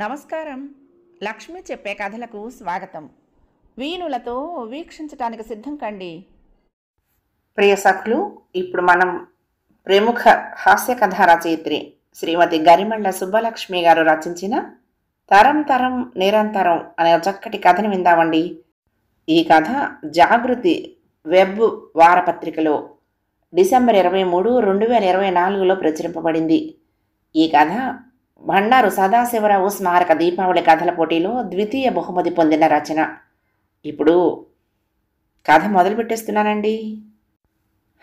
నమస్కారం. లక్ష్మి చెప్పే కథలకు స్వాగతం. వీణులతో వీక్షించటానికి సిద్ధం కండి. ప్రియ సఖులు, ఇప్పుడు మనం ప్రముఖ హాస్య కథా రచయిత్రి శ్రీమతి గరిమండ్ల సుబ్బలక్ష్మి గారు రచించిన తరం తరం నిరంతరం అనే చక్కటి కథను విందామండి. ఈ కథ జాగృతి వెబ్ వారపత్రికలో డిసెంబర్ 23, 2024లో ప్రచురింపబడింది. ఈ కథ బండారు సదాశివరావు స్మారక దీపావళి కథల పోటీలో ద్వితీయ బహుమతి పొందిన రచన. ఇప్పుడు కథ మొదలుపెట్టేస్తున్నానండి.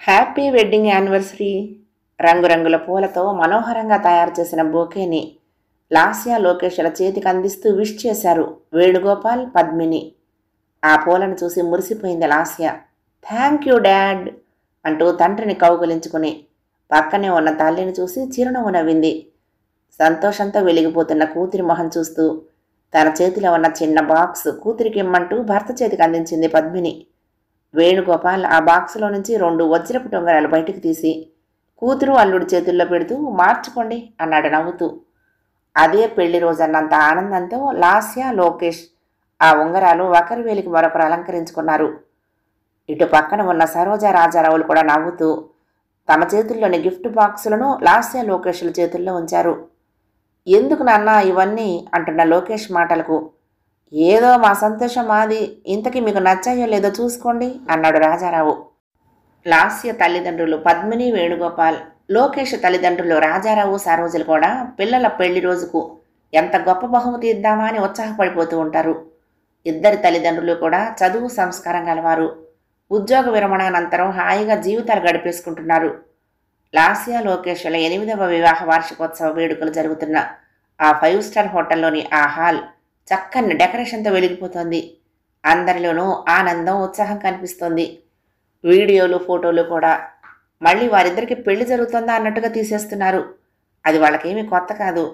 Happy wedding anniversary. రంగురంగుల పూలతో మనోహరంగా తయారు చేసిన బొకేని లాస్య లోకేష్ల చేతికి అందిస్తూ విష్ చేశారు వేణుగోపాల్, పద్మిని. ఆ పూలను చూసి మురిసిపోయింది లాస్య. థ్యాంక్ యూ డాడ్ అంటూ తండ్రిని కౌగులించుకుని పక్కనే ఉన్న తల్లిని చూసి చిరునవ్వు నవ్వింది. సంతోషంతో వెలిగిపోతున్న కూతురి మొహం చూస్తూ తన చేతిలో ఉన్న చిన్న బాక్స్ కూతురికి ఇమ్మంటూ భర్త చేతికి అందించింది పద్మిని. వేణుగోపాల్ ఆ బాక్సులో నుంచి 2 వజ్రపు టొంగరాలు బయటికి తీసి కూతురు అల్లుడి చేతుల్లో పెడుతూ మార్చుకోండి అన్నాడు నవ్వుతూ. అదే పెళ్లి రోజన్నంత ఆనందంతో లాస్య, లోకేష్ ఆ ఉంగరాలు ఒకరి వేలికి మరొకరు అలంకరించుకున్నారు. ఇటు పక్కన ఉన్న సరోజ, రాజారావులు కూడా నవ్వుతూ తమ చేతుల్లోని గిఫ్ట్ బాక్సులను లాస్య, లోకేష్ల చేతుల్లో ఉంచారు. ఎందుకు నాన్న ఇవన్నీ అంటున్న లోకేష్ మాటలకు, ఏదో మా సంతోషం మాది, ఇంతకీ మీకు నచ్చాయో లేదో చూసుకోండి అన్నాడు రాజారావు. లాస్య తల్లిదండ్రులు పద్మిని, వేణుగోపాల్, లోకేష్ తల్లిదండ్రులు రాజారావు, సరోజలు కూడా పిల్లల పెళ్లి రోజుకు ఎంత గొప్ప బహుమతి ఇద్దామా అని ఉత్సాహపడిపోతూ ఉంటారు. ఇద్దరి తల్లిదండ్రులు కూడా చదువు సంస్కారం గలవారు. ఉద్యోగ విరమణ అనంతరం హాయిగా జీవితాలు గడిపేసుకుంటున్నారు. లాస్య, లోకేష్ల 8వ వివాహ వార్షికోత్సవ వేడుకలు జరుగుతున్న ఆ 5 స్టార్ హోటల్లోని ఆ హాల్ చక్కని డెకరేషన్తో వెలిగిపోతోంది. అందరిలోనూ ఆనందం, ఉత్సాహం కనిపిస్తోంది. వీడియోలు, ఫోటోలు కూడా మళ్ళీ వారిద్దరికి పెళ్లి జరుగుతుందా అన్నట్టుగా తీసేస్తున్నారు. అది వాళ్ళకేమీ కొత్త కాదు.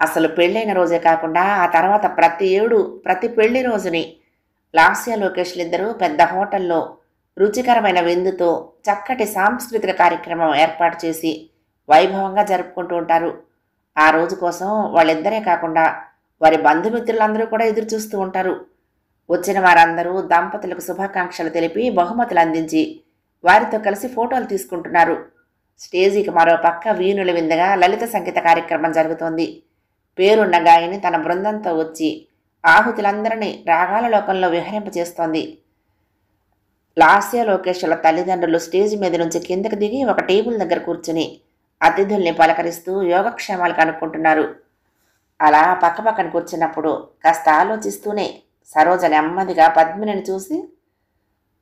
అసలు పెళ్ళైన రోజే కాకుండా ఆ తర్వాత ప్రతి ఏడు ప్రతి పెళ్లి రోజుని లాస్య, లోకేష్లిద్దరూ పెద్ద హోటల్లో రుచికరమైన విందుతో చక్కటి సాంస్కృతిక కార్యక్రమం ఏర్పాటు చేసి వైభవంగా జరుపుకుంటూ ఉంటారు. ఆ రోజు కోసం వాళ్ళిద్దరే కాకుండా వారి బంధుమిత్రులందరూ కూడా ఎదురు చూస్తూ ఉంటారు. వచ్చిన వారందరూ దంపతులకు శుభాకాంక్షలు తెలిపి బహుమతులు అందించి వారితో కలిసి ఫోటోలు తీసుకుంటున్నారు. స్టేజీకి మరో పక్క వీణుల విందుగా లలిత సంగీత కార్యక్రమం జరుగుతోంది. పేరున్న గాయని తన బృందంతో వచ్చి ఆహుతులందరినీ రాగాల లోకంలో విహరింపచేస్తోంది. లాస్య, లోకేష్ల తల్లిదండ్రులు స్టేజ్ మీద నుంచి కిందకి దిగి ఒక టేబుల్ దగ్గర కూర్చుని అతిథుల్ని పలకరిస్తూ యోగక్షేమాలు కనుక్కుంటున్నారు. అలా పక్కపక్కన కూర్చున్నప్పుడు కాస్త ఆలోచిస్తూనే సరోజ నెమ్మదిగా పద్మినిని చూసి,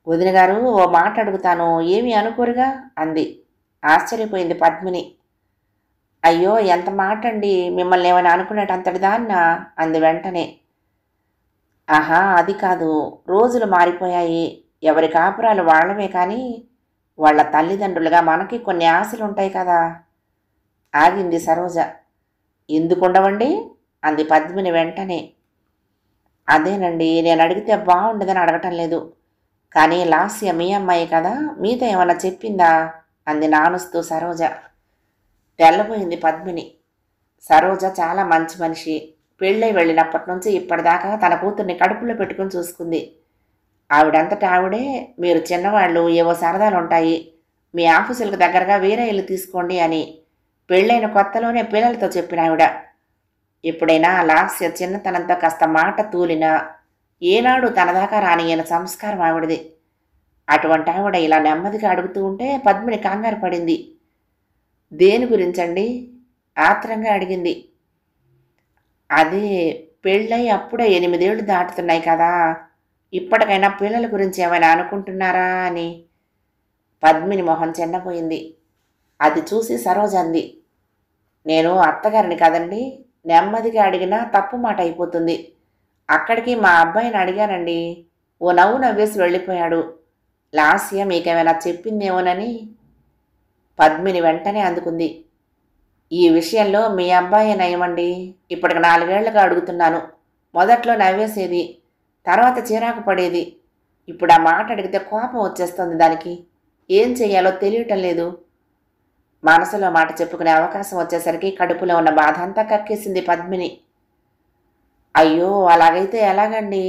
వదిన గారు, ఓ మాట అడుగుతాను, ఏమీ అనుకోరుగా అంది. ఆశ్చర్యపోయింది పద్మిని. అయ్యో, ఎంత మాట అండి, మిమ్మల్ని ఏమైనా అనుకునేటంతటిదాన్నా అంది వెంటనే. ఆహా, అది కాదు, రోజులు మారిపోయాయి, ఎవరి కాపురాలు వాళ్ళవే, కానీ వాళ్ళ తల్లిదండ్రులుగా మనకి కొన్ని ఆశలుంటాయి కదా. ఆగింది సరోజ. ఎందుకుండవండి అంది పద్మిని వెంటనే. అదేనండి, నేను అడిగితే బాగుండదని అడగటం లేదు, కానీ లాస్య మీ అమ్మాయి కదా, మీతో ఏమన్నా చెప్పిందా అంది నానుస్తూ సరోజ. తెల్లబోయింది పద్మిని. సరోజ చాలా మంచి మనిషి. పెళ్ళై వెళ్ళినప్పటి నుంచి ఇప్పటిదాకా తన కూతుర్ని కడుపులో పెట్టుకుని చూసుకుంది. ఆవిడంతటా ఆవిడే, మీరు చిన్నవాళ్ళు, ఏవో సరదాలు ఉంటాయి, మీ ఆఫీసులకు దగ్గరగా వేరే ఇల్లు తీసుకోండి అని పెళ్ళైన కొత్తలోనే పిల్లలతో చెప్పిన ఆవిడ. ఎప్పుడైనా లాస్య చిన్నతనంతో కాస్త మాట తూలినా ఏనాడు తనదాకా రానియన సంస్కారం ఆవిడది. అటువంటి ఆవిడ ఇలా నెమ్మదిగా అడుగుతూ ఉంటే పద్మిని కంగారు పడింది. దేని గురించండి ఆత్రంగా అడిగింది. అదే, పెళ్ళై అప్పుడే 8 ఏళ్ళు దాటుతున్నాయి కదా, ఇప్పటికైనా పిల్లల గురించి ఏమైనా అనుకుంటున్నారా అని. పద్మిని మొహం చిన్నపోయింది. అది చూసి సరోజ అంది, నేను అత్తగారిని కదండి, నెమ్మదిగా అడిగినా తప్పు మాట అయిపోతుంది. అక్కడికి మా అబ్బాయిని అడిగానండి, ఓ నవ్వు నవ్వేసి వెళ్ళిపోయాడు. లాస్య మీకేమైనా చెప్పిందేమోనని. పద్మిని వెంటనే అందుకుంది. ఈ విషయంలో మీ అబ్బాయి నయమండి, ఇప్పటికి 4 ఏళ్లుగా అడుగుతున్నాను. మొదట్లో నవ్వేసేది, తర్వాత చిరాకు పడేది. ఇప్పుడు ఆ మాట అడిగితే కోపం వచ్చేస్తుంది దానికి. ఏం చెయ్యాలో తెలియటం లేదు. మనసులో మాట చెప్పుకునే అవకాశం వచ్చేసరికి కడుపులో ఉన్న బాధ అంతా కక్కేసింది పద్మిని. అయ్యో, అలాగైతే ఎలాగండి?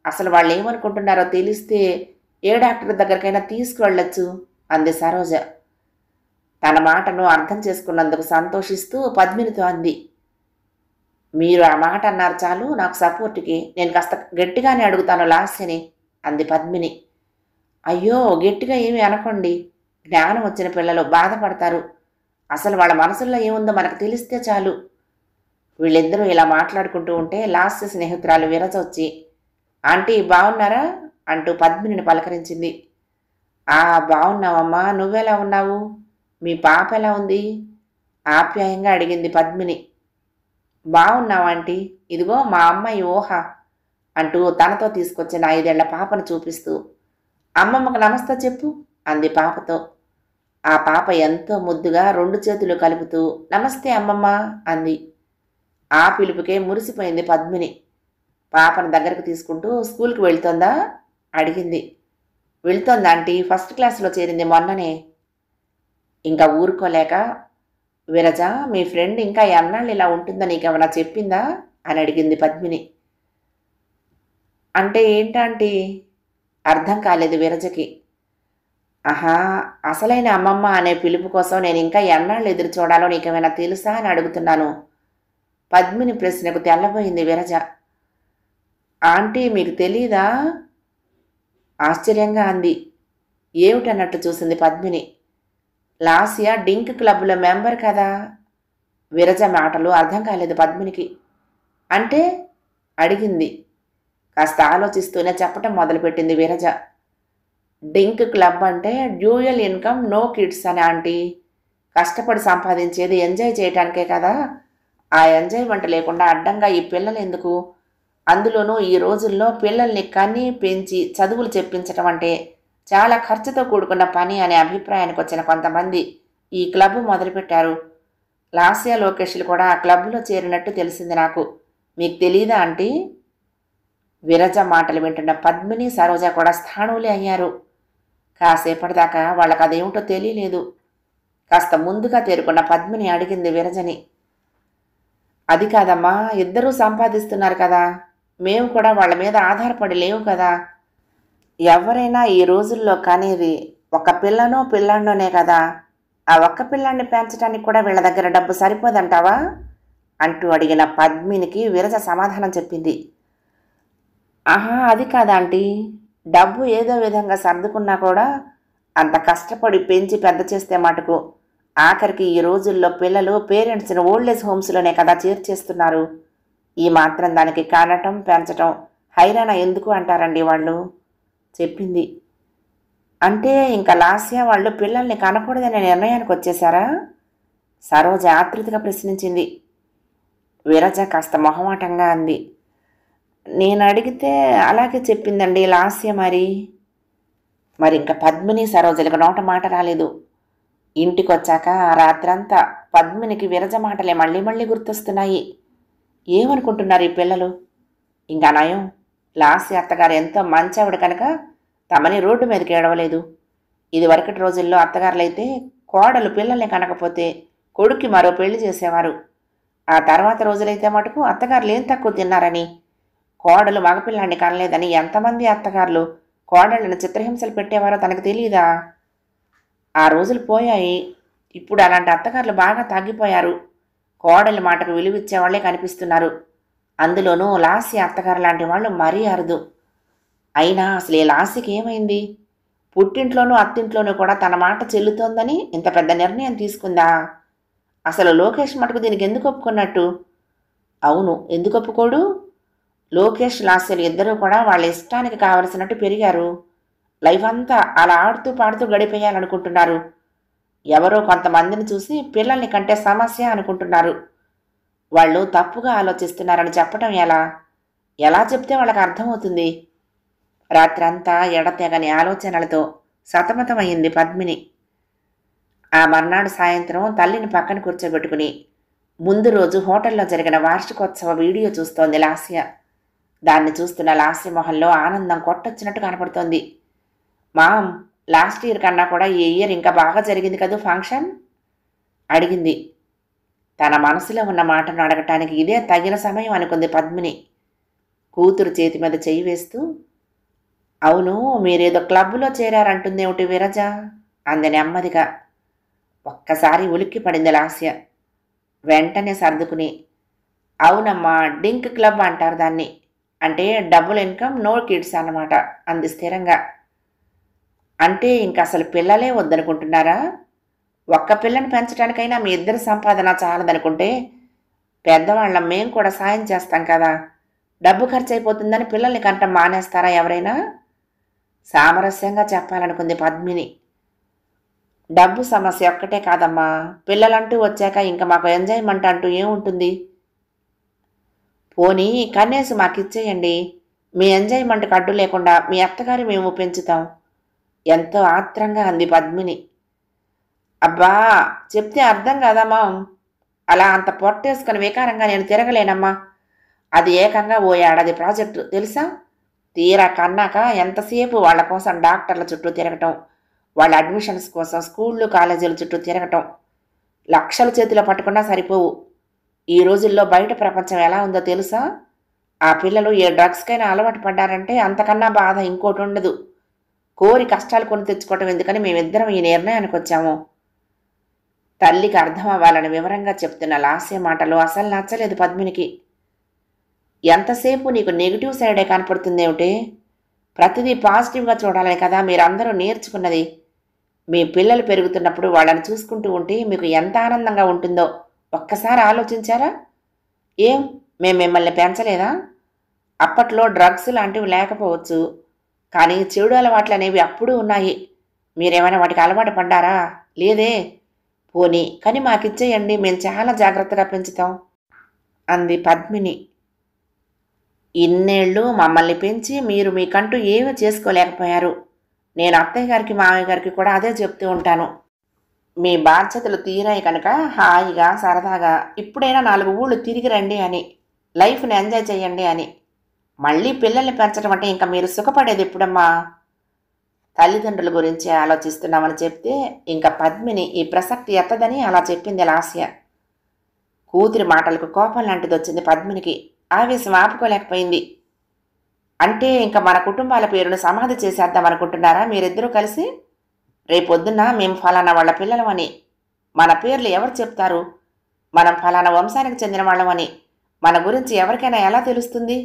అసలు వాళ్ళు ఏమనుకుంటున్నారో తెలిస్తే ఏ డాక్టర్ దగ్గరికైనా తీసుకువెళ్ళొచ్చు అంది సరోజ. తన మాటను అర్థం చేసుకున్నందుకు సంతోషిస్తూ పద్మినితో అంది. మీరు ఆ మాట అన్నారు చాలు నాకు సపోర్ట్కి. నేను కాస్త గట్టిగానే అడుగుతాను లాస్యని అంది పద్మిని. అయ్యో, గట్టిగా ఏమీ అనకండి. జ్ఞానం వచ్చిన పిల్లలు బాధపడతారు. అసలు వాళ్ళ మనసుల్లో ఏముందో మనకు తెలిస్తే చాలు. వీళ్ళిద్దరూ ఇలా మాట్లాడుకుంటూ ఉంటే లాస్య స్నేహితురాలు విరజ వచ్చి, ఆంటీ బాగున్నారా అంటూ పద్మినిని పలకరించింది. ఆ, బాగున్నావమ్మా, నువ్వెలా ఉన్నావు? మీ పాప ఎలా ఉంది? ఆప్యాయంగా అడిగింది పద్మిని. బాగున్నావాంటీ, ఇదిగో మా అమ్మాయి ఊహ అంటూ తనతో తీసుకొచ్చిన 5 ఏళ్ల పాపను చూపిస్తూ. అమ్మమ్మకు నమస్తే చెప్పు అంది పాపతో. ఆ పాప ఎంతో ముద్దుగా 2 చేతులు కలుపుతూ నమస్తే అమ్మమ్మ అంది. ఆ పిలుపుకే మురిసిపోయింది పద్మిని. పాపను దగ్గరకు తీసుకుంటూ స్కూల్కి వెళ్తోందా అడిగింది. వెళ్తోందా ఆంటీ, ఫస్ట్ క్లాస్లో చేరింది మొన్ననే. ఇంకా ఊరుకోలేక, విరజ మీ ఫ్రెండ్ ఇంకా ఎన్నాళ్ళు ఇలా ఉంటుందో నీకేమైనా చెప్పిందా అని అడిగింది పద్మిని. అంటే ఏంటంటీ అర్థం కాలేదు విరజకి. ఆహా, అసలైన అమ్మమ్మ అనే పిలుపు కోసం నేను ఇంకా ఎన్నాళ్ళు ఎదురు చూడాలో నీకేమైనా తెలుసా అని అడుగుతున్నాను. పద్మిని ప్రశ్నకు తెల్లబోయింది విరజ. ఆంటీ మీకు తెలీదా? ఆశ్చర్యంగా అంది. ఏమిటన్నట్టు చూసింది పద్మిని. లాస్య డింక్ క్లబ్లో మెంబర్ కదా. విరజ మాటలు అర్థం కాలేదు పద్మినికి. అంటే అడిగింది. కాస్త ఆలోచిస్తూనే చెప్పటం మొదలుపెట్టింది విరజ. డింక్ క్లబ్ అంటే డ్యూయల్ ఇన్కమ్ నో కిడ్స్ అని ఆంటీ. కష్టపడి సంపాదించేది ఎంజాయ్ చేయటానికే కదా. ఆ ఎంజాయ్మెంట్ లేకుండా అడ్డంగా ఈ పిల్లలు ఎందుకు? అందులోనూ ఈ రోజుల్లో పిల్లల్ని కని పెంచి చదువులు చెప్పించటం అంటే చాలా ఖర్చుతో కూడుకున్న పని అనే అభిప్రాయానికి వచ్చిన కొంతమంది ఈ క్లబ్ మొదలుపెట్టారు. లాస్య లోకేష్లు కూడా ఆ క్లబ్లో చేరినట్టు తెలిసింది నాకు. మీకు తెలీదా ఆంటీ? విరజ మాటలు వింటున్న పద్మిని సరోజ కూడా స్థాణువులే అయ్యారు. కాసేపటిదాకా వాళ్ళకి అదేమిటో తెలియలేదు. కాస్త ముందుగా తేరుకున్న పద్మిని అడిగింది విరజని. అది కాదమ్మా, ఇద్దరూ సంపాదిస్తున్నారు కదా, మేము కూడా వాళ్ళ మీద ఆధారపడి లేవు కదా. ఎవరైనా ఈ రోజుల్లో కనేది ఒక పిల్లనో పిల్లాడినోనే కదా. ఆ ఒక్క పిల్లాన్ని పెంచడానికి కూడా వీళ్ళ దగ్గర డబ్బు సరిపోదంటావా అంటూ అడిగిన పద్మినికి విరజ సమాధానం చెప్పింది. ఆహా, అది కాదాంటీ, డబ్బు ఏదో విధంగా సర్దుకున్నా కూడా అంత కష్టపడి పెంచి పెద్ద చేస్తే మటుకు ఆఖరికి ఈ రోజుల్లో పిల్లలు పేరెంట్స్ని ఓల్డేజ్ హోమ్స్లోనే కదా చేర్చేస్తున్నారు. ఈ మాత్రం దానికి కానటం పెంచటం హైరాణ ఎందుకు అంటారండి వాళ్ళు చెప్పింది. అంటే ఇంకా లాస్య వాళ్ళు పిల్లల్ని కనకూడదనే నిర్ణయానికి వచ్చేశారా? సరోజ ఆతృతగా ప్రశ్నించింది. విరజ కాస్త మొహమాటంగా అంది. నేను అడిగితే అలాగే చెప్పిందండి లాస్య. మరి ఇంకా పద్మిని సరోజలకు నోట మాట రాలేదు. ఇంటికొచ్చాక రాత్రంతా పద్మినికి విరజ మాటలే మళ్ళీ మళ్ళీ గుర్తొస్తున్నాయి. ఏమనుకుంటున్నారు ఈ పిల్లలు? ఇంకా నయం, లాస్య అత్తగారు ఎంతో మంచి ఆవిడ కనుక తమని రోడ్డు మీదకి ఏడవలేదు. ఇదివరకటి రోజుల్లో అత్తగారులైతే కోడలు పిల్లల్ని కనకపోతే కొడుక్కి మరో పెళ్లి చేసేవారు. ఆ తర్వాత రోజులైతే మటుకు అత్తగారులు ఏం తక్కువ తిన్నారని, కోడలు మగపిల్లాన్ని కనలేదని ఎంతమంది అత్తగారులు కోడళ్ళను చిత్రహింసలు పెట్టేవారో తనకు తెలియదా? ఆ రోజులు పోయాయి. ఇప్పుడు అలాంటి అత్తగారులు బాగా తగ్గిపోయారు. కోడలి మాటకు విలువిచ్చేవాళ్లే కనిపిస్తున్నారు. అందులోనూ లాస్య అత్తగారు లాంటి వాళ్ళు మరీ అరుదు. అయినా అసలు ఈ లాస్యకి ఏమైంది? పుట్టింట్లోనూ అత్తింట్లోనూ కూడా తన మాట చెల్లుతోందని ఇంత పెద్ద నిర్ణయం తీసుకుందా? అసలు లోకేష్ మటుకు దీనికి ఎందుకు ఒప్పుకున్నట్టు? అవును, ఎందుకు ఒప్పుకోడు? లోకేష్ లాస్యలు ఇద్దరూ కూడా వాళ్ళ ఇష్టానికి కావలసినట్టు పెరిగారు. లైఫ్ అంతా అలా ఆడుతూ పాడుతూ గడిపేయాలనుకుంటున్నారు. ఎవరో కొంతమందిని చూసి పిల్లల్ని కంటే సమస్య అనుకుంటున్నారు. వాళ్ళు తప్పుగా ఆలోచిస్తున్నారని చెప్పటం ఎలా చెప్తే వాళ్ళకి అర్థమవుతుంది? రాత్రంతా ఎడతెగని ఆలోచనలతో సతమతమయ్యింది పద్మిని. ఆ మర్నాడు సాయంత్రం తల్లిని పక్కన కూర్చోబెట్టుకుని ముందు రోజు హోటల్లో జరిగిన వార్షికోత్సవ వీడియో చూస్తోంది లాస్య. దాన్ని చూస్తున్న లాస్య మొహంలో ఆనందం కొట్టొచ్చినట్టు కనపడుతోంది. మామ్, లాస్ట్ ఇయర్ కన్నా కూడా ఈ ఇయర్ ఇంకా బాగా జరిగింది కదూ ఫంక్షన్ అడిగింది. తన మనసులో ఉన్న మాటను అడగటానికి ఇదే తగిన సమయం అనుకుంది పద్మిని. కూతురు చేతి మీద చెయ్యి వేస్తూ, అవును, మీరేదో క్లబ్లో చేరారంటుందేమిటి విరజ అంది నెమ్మదిగా. ఒక్కసారి ఉలిక్కి పడింది లాస్య. వెంటనే సర్దుకుని, అవునమ్మా, డింక్ క్లబ్ అంటారు దాన్ని. అంటే డబుల్ ఇన్కమ్ నో కిడ్స్ అన్నమాట అంది స్థిరంగా. అంటే ఇంక అసలు పిల్లలే వద్దనుకుంటున్నారా? ఒక్క పిల్లని పెంచడానికైనా మీ ఇద్దరి సంపాదన చాలదనుకుంటే పెద్దవాళ్ళం మేం కూడా సాయం చేస్తాం కదా. డబ్బు ఖర్చు అయిపోతుందని పిల్లల్ని కంటం మానేస్తారా ఎవరైనా? సామరస్యంగా చెప్పాలనుకుంది పద్మిని. డబ్బు సమస్య ఒక్కటే కాదమ్మా, పిల్లలంటూ వచ్చాక ఇంక మాకు ఎంజాయ్మెంట్ అంటూ ఏముంటుంది? పోనీ కన్నేసి మాకిచ్చేయండి, మీ ఎంజాయ్మెంట్కి అడ్డు లేకుండా మీ అత్తగారు మేము పెంచుతాం ఎంతో ఆత్రంగా అంది పద్మిని. అబ్బా, చెప్తే అర్థం కాదమ్మా. అలా అంత పొట్టేసుకుని వికారంగా నేను తిరగలేనమ్మా. అది ఏకంగా ఓ ఏడాది ప్రాజెక్టు తెలుసా? తీరా కన్నాక ఎంతసేపు వాళ్ళ కోసం డాక్టర్ల చుట్టూ తిరగటం, వాళ్ళ అడ్మిషన్స్ కోసం స్కూళ్ళు కాలేజీల చుట్టూ తిరగటం. లక్షల చేతిలో పట్టుకున్నా సరిపోవు. ఈ రోజుల్లో బయట ప్రపంచం ఎలా ఉందో తెలుసా? ఆ పిల్లలు ఏ డ్రగ్స్కైనా అలవాటు పడ్డారంటే అంతకన్నా బాధ ఇంకోటి ఉండదు. కోరి కష్టాలు కొని తెచ్చుకోవటం ఎందుకని మేమిద్దరం ఈ నిర్ణయానికి వచ్చాము. తల్లికి అర్థం అవ్వాలని వివరంగా చెప్తున్న లాస్య మాటలు అసలు నచ్చలేదు పద్మినికి. ఎంతసేపు నీకు నెగిటివ్ సైడే కనపడుతుందేమిటి? ప్రతిదీ పాజిటివ్గా చూడాలని కదా మీరందరూ నేర్చుకున్నది. మీ పిల్లలు పెరుగుతున్నప్పుడు వాళ్ళని చూసుకుంటూ ఉంటే మీకు ఎంత ఆనందంగా ఉంటుందో ఒక్కసారి ఆలోచించారా? ఏం, మేము మిమ్మల్ని పెంచలేదా? అప్పట్లో డ్రగ్స్ లాంటివి లేకపోవచ్చు, కానీ చెడు అలవాట్లు అనేవి అప్పుడూ ఉన్నాయి. మీరేమైనా వాటికి అలవాటు పడ్డారా? లేదే. పోనీ కానీ మాకిచ్చేయండి, మేము చాలా జాగ్రత్తగా పెంచుతాం అంది పద్మిని. ఇన్నేళ్ళు మమ్మల్ని పెంచి మీరు మీకంటూ ఏమీ చేసుకోలేకపోయారు. నేను అత్తయ్య గారికి మామయ్య గారికి కూడా అదే చెప్తూ ఉంటాను. మీ బాధ్యతలు తీరాయి కనుక హాయిగా సరదాగా ఇప్పుడైనా 4 ఊళ్ళు తిరిగి రండి అని, లైఫ్ని ఎంజాయ్ చేయండి అని. మళ్ళీ పిల్లల్ని పెంచడం అంటే ఇంకా మీరు సుఖపడేది ఎప్పుడమ్మా? తల్లిదండ్రుల గురించి ఆలోచిస్తున్నామని చెప్తే ఇంకా పద్మిని ఈ ప్రసక్తి ఎత్తదని అలా చెప్పింది లాస్య. కూతురి మాటలకు కోపం లాంటిది వచ్చింది పద్మినికి. ఆవేశం ఆపుకోలేకపోయింది. అంటే ఇంకా మన కుటుంబాల పేరును సమాధి చేసేద్దాం అనుకుంటున్నారా మీరిద్దరూ కలిసి? రేపొద్దున్న మేము ఫలానా వాళ్ళ పిల్లలమని మన పేర్లు ఎవరు చెప్తారు? మనం ఫలానా వంశానికి చెందిన వాళ్ళమని మన గురించి ఎవరికైనా ఎలా తెలుస్తుంది?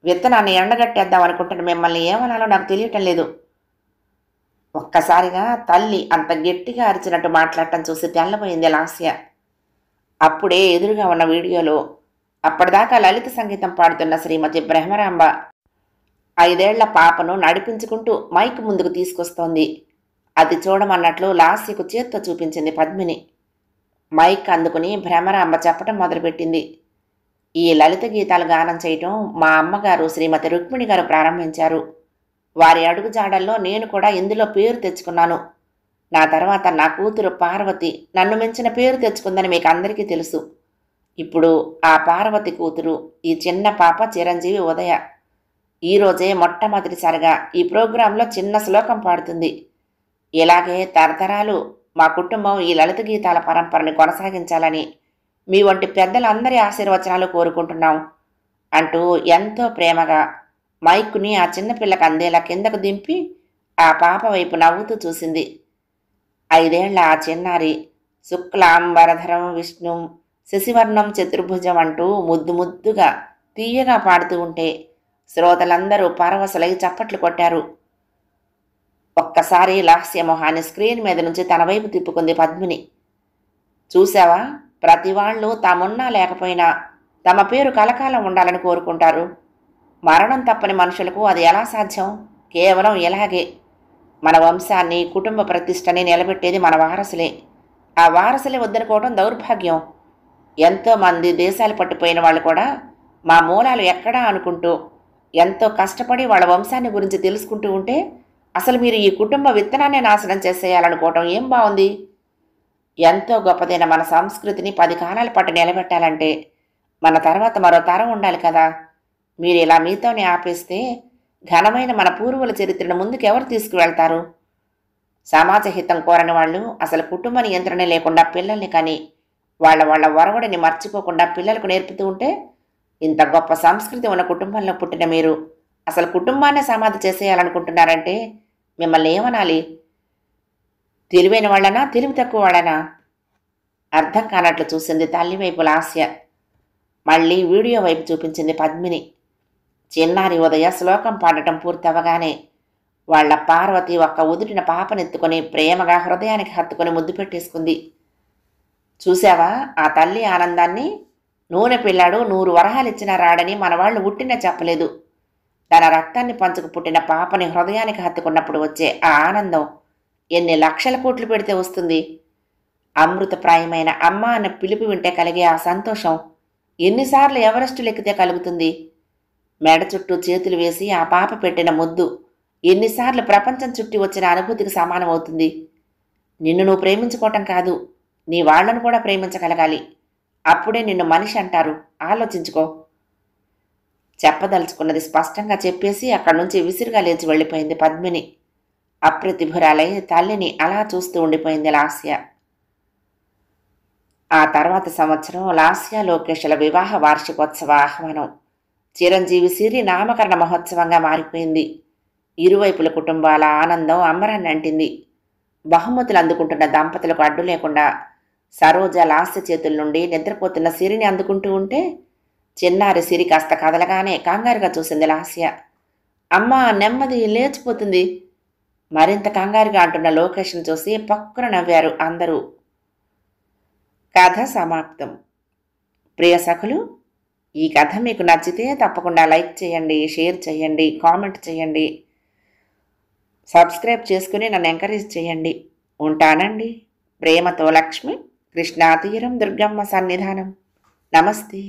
విత్తనాన్ని ఎండగట్టేద్దాం అనుకుంటున్న మిమ్మల్ని ఏమనాలో నాకు తెలియటం లేదు. ఒక్కసారిగా తల్లి అంత గట్టిగా అరిచినట్టు మాట్లాడటం చూసి తెల్లబోయింది లాస్య. అప్పుడే ఎదురుగా ఉన్న వీడియోలో అప్పటిదాకా లలిత సంగీతం పాడుతున్న శ్రీమతి బ్రహ్మరాంబ 5 ఏళ్ల పాపను నడిపించుకుంటూ మైక్ ముందుకు తీసుకొస్తోంది. అది చూడమన్నట్లు లాస్యకు చేత్తో చూపించింది పద్మిని. మైక్ అందుకుని భ్రమరాంబ చెప్పటం మొదలుపెట్టింది. ఈ లలిత గీతాలు గానం చేయటం మా అమ్మగారు శ్రీమతి రుక్మిణి గారు ప్రారంభించారు. వారి అడుగుజాడల్లో నేను కూడా ఇందులో పేరు తెచ్చుకున్నాను. నా తర్వాత నా కూతురు పార్వతి నన్ను మించిన పేరు తెచ్చుకుందని మీకు అందరికీ తెలుసు. ఇప్పుడు ఆ పార్వతి కూతురు ఈ చిన్న పాప చిరంజీవి ఉదయ ఈరోజే మొట్టమొదటిసారిగా ఈ ప్రోగ్రాంలో చిన్న శ్లోకం పాడుతుంది. ఇలాగే తరతరాలు మా కుటుంబం ఈ లలిత గీతాల పరంపరని కొనసాగించాలని మీ వంటి పెద్దలందరి ఆశీర్వచనాలు కోరుకుంటున్నాం అంటూ ఎంతో ప్రేమగా మైక్కుని ఆ చిన్నపిల్లకి అందేలా కిందకు దింపి ఆ పాప వైపు నవ్వుతూ చూసింది. 5 ఏళ్ల ఆ చిన్నారి శుక్లాంబరధరం విష్ణుం శశివర్ణం చతుర్భుజం అంటూ ముద్దు ముద్దుగా తీయగా పాడుతూ ఉంటే శ్రోతలందరూ పరవశలై చప్పట్లు కొట్టారు. ఒక్కసారి లాస్య మొహాన్ని స్క్రీన్ మీద నుంచి తన వైపు తిప్పుకుంది పద్మిని. చూసావా, ప్రతి వాళ్ళు తామున్నా లేకపోయినా తమ పేరు కలకాలం ఉండాలని కోరుకుంటారు. మరణం తప్పని మనుషులకు అది ఎలా సాధ్యం? కేవలం ఇలాగే. మన వంశాన్ని కుటుంబ ప్రతిష్టని నిలబెట్టేది మన వారసులే. ఆ వారసులే వద్దనుకోవడం దౌర్భాగ్యం. ఎంతోమంది దేశాలు పట్టిపోయిన వాళ్ళు కూడా మా మూలాలు ఎక్కడా అనుకుంటూ ఎంతో కష్టపడి వాళ్ళ వంశాన్ని గురించి తెలుసుకుంటూ ఉంటే అసలు మీరు ఈ కుటుంబ విత్తనాన్ని నాశనం చేసేయాలనుకోవటం ఏం బాగుంది? ఎంతో గొప్పదైన మన సంస్కృతిని 10 కాలాల పాటు నిలబెట్టాలంటే మన తర్వాత మరో తరం ఉండాలి కదా. మీరు ఇలా మీతోనే ఆపేస్తే ఘనమైన మన పూర్వుల చరిత్రను ముందుకు ఎవరు తీసుకువెళ్తారు? సమాజ హితం కోరని వాళ్ళు అసలు కుటుంబ నియంత్రణ లేకుండా పిల్లల్ని కానీ వాళ్ళ ఒరవడిని మర్చిపోకుండా పిల్లలకు నేర్పుతూ ఉంటే ఇంత గొప్ప సంస్కృతి ఉన్న కుటుంబంలో పుట్టిన మీరు అసలు కుటుంబాన్ని సమాధి చేసేయాలనుకుంటున్నారంటే మిమ్మల్ని ఏమనాలి? తెలివైన వాళ్ళనా, తెలివి తక్కువ వాళ్ళనా? అర్థం కానట్లు చూసింది తల్లి వైపు లాస్య. మళ్ళీ వీడియో వైపు చూపించింది పద్మిని. చిన్నారి ఉదయ శ్లోకం పాడటం పూర్తవగానే వాళ్ల పార్వతి ఒక్క ఉదుటిన పాపనెత్తుకొని ప్రేమగా హృదయానికి హత్తుకొని ముద్దు పెట్టేసుకుంది. చూశావా ఆ తల్లి ఆనందాన్ని? నూనె పిల్లాడు 100 వరహాలిచ్చినా రాడని మనవాళ్లు ఉట్టిన చెప్పలేదు. తన రక్తాన్ని పంచుకు పుట్టిన పాపని హృదయానికి హత్తుకున్నప్పుడు వచ్చే ఆ ఆనందం ఎన్ని లక్షల కోట్లు పెడితే వస్తుంది? అమృతప్రాయమైన అమ్మ అన్న పిలుపు వింటే కలిగే ఆ సంతోషం ఎన్నిసార్లు ఎవరెస్టులు ఎక్కితే కలుగుతుంది? మెడ చుట్టూ చేతులు వేసి ఆ పాప పెట్టిన ముద్దు ఎన్నిసార్లు ప్రపంచం చుట్టి వచ్చిన అనుభూతికి సమానమవుతుంది? నిన్ను నువ్వు ప్రేమించుకోవటం కాదు, నీ వాళ్లను కూడా ప్రేమించగలగాలి. అప్పుడే నిన్ను మనిషి అంటారు. ఆలోచించుకో. చెప్పదలుచుకున్నది స్పష్టంగా చెప్పేసి అక్కడి నుంచి విసిరుగా లేచి వెళ్ళిపోయింది పద్మిని. అప్రతిభురాలై తల్లిని అలా చూస్తూ ఉండిపోయింది లాస్య. ఆ తర్వాత సంవత్సరం లాస్య లోకేష్ల వివాహ వార్షికోత్సవ ఆహ్వానం చిరంజీవి సిరి నామకరణ మహోత్సవంగా మారిపోయింది. ఇరువైపుల కుటుంబాల ఆనందం అంబరాన్ని అంటింది. బహుమతులు అందుకుంటున్న దంపతులకు అడ్డు లేకుండా సరోజ లాస్య చేతుల నుండి నిద్రపోతున్న సిరిని అందుకుంటూ ఉంటే చిన్నారి సిరి కాస్త కదలగానే కంగారుగా చూసింది లాస్య. అమ్మ నెమ్మది, లేచిపోతుంది. మరింత కంగారుగా అంటున్న లోకేష్ను చూసి పక్కున నవ్వారు అందరూ. కథ సమాప్తం. ప్రియ సఖులు, ఈ కథ మీకు నచ్చితే తప్పకుండా లైక్ చేయండి, షేర్ చేయండి, కామెంట్ చేయండి, సబ్స్క్రైబ్ చేసుకుని నన్ను ఎంకరేజ్ చేయండి. ఉంటానండి. ప్రేమతో లక్ష్మి, కృష్ణా తీరం, దుర్గమ్మ సన్నిధానం. నమస్తే.